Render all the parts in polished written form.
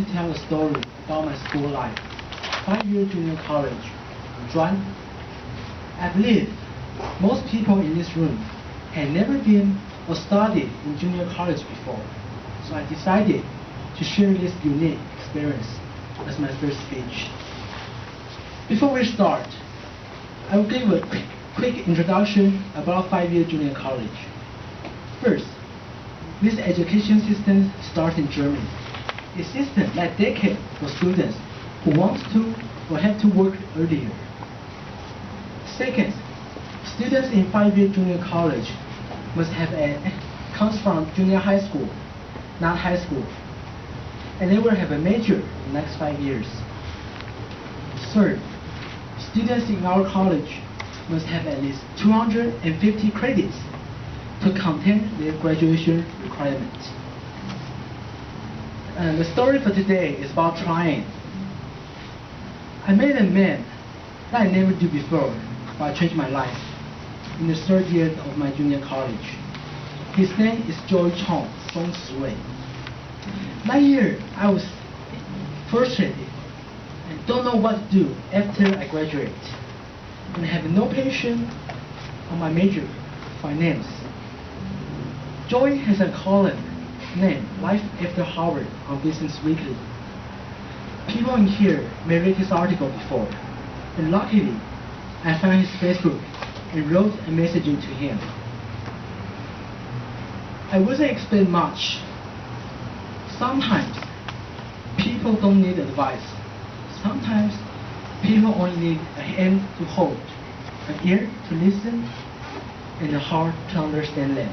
to tell a story about my school life, 5-year junior college, Zhuan. I believe most people in this room had never been or studied in junior college before, so I decided to share this unique experience as my first speech. Before we start, I will give a quick introduction about 5-year junior college. First, this education system starts in Germany. A system that dedicated for students who want to or have to work earlier. Second, students in 5-year junior college must have comes from junior high school, not high school, and they will have a major in the next 5 years. Third, students in our college must have at least 250 credits to contain their graduation requirements. And the story for today is about trying. I met a man that I never did before, but I changed my life in the 3rd year of my junior college. His name is Joey Chong, Zhong Siwei. That year, I was frustrated and don't know what to do after I graduate, and I have no passion on my major, finance. Joey has a column named Life After Harvard on Business Weekly. People in here may read his article before, and luckily, I found his Facebook and wrote a message to him. I wasn't expecting much. Sometimes, people don't need advice. Sometimes, people only need a hand to hold, an ear to listen, and a heart to understand them.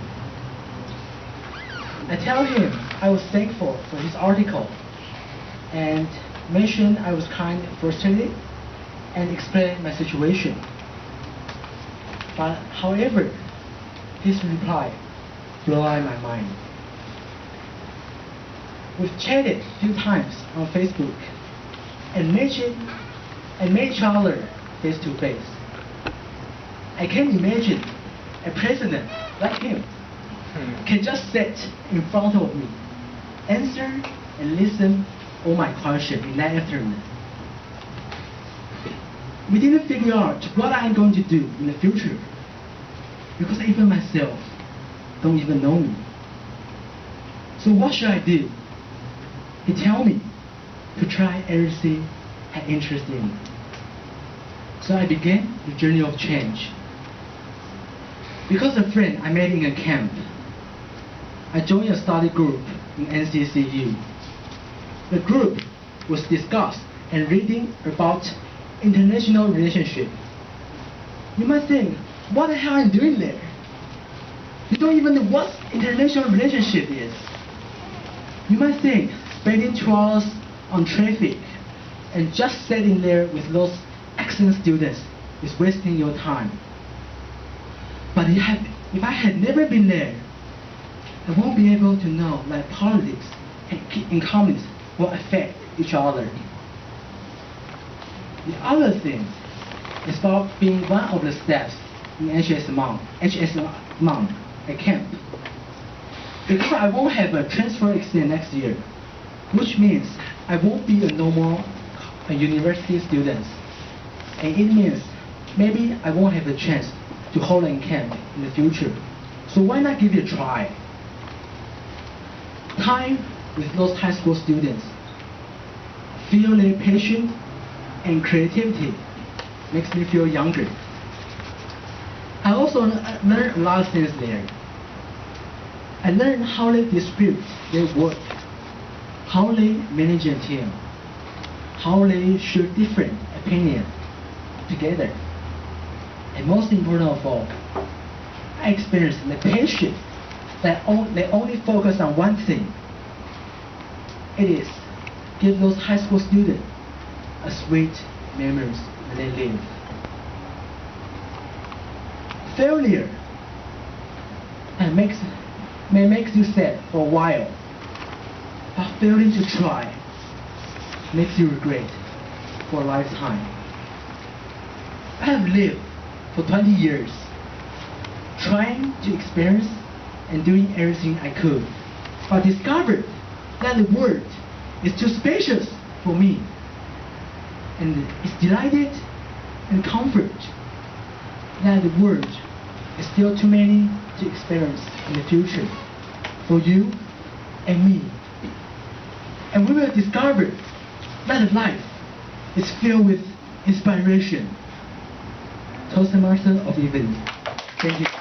I tell him I was thankful for his article and mentioned I was kind of frustrated and explained my situation. But however, his reply blew my mind. We've chatted a few times on Facebook and met each other face to face. I can't imagine a president like him can just sit in front of me, answer and listen all my questions in that afternoon. We didn't figure out what I'm going to do in the future, because even myself don't even know me. So what should I do? He tell me to try everything I'm interested in. So I began the journey of change. Because a friend I met in a camp, I joined a study group in NCCU. The group was discussed and reading about international relationship. You might think, what the hell am I doing there? You don't even know what international relationship is. You might think spending 2 hours on traffic and just sitting there with those excellent students is wasting your time. But if I had never been there, I won't be able to know that politics and economics will affect each other. The other thing is about being one of the staffs in HSM, a camp. Because I won't have a transfer exam next year, which means I won't be a normal university student. And it means maybe I won't have a chance to hold a camp in the future. So why not give it a try? Time with those high school students, feel their passion and creativity makes me feel younger. I also learned a lot of things there. I learned how they distribute their work, how they manage a team, how they share different opinions together. And most important of all, I experienced the passion that they only focus on one thing. It is give those high school students a sweet memories when they leave. Failure may make you sad for a while, but failing to try makes you regret for a lifetime. I have lived for 20 years, trying to experience and doing everything I could, but discovered that the world is too spacious for me, and it's delighted and comfort that the world is still too many to experience in the future for you and me. And we will discover that life is filled with inspiration. Toastmaster of events. Thank you.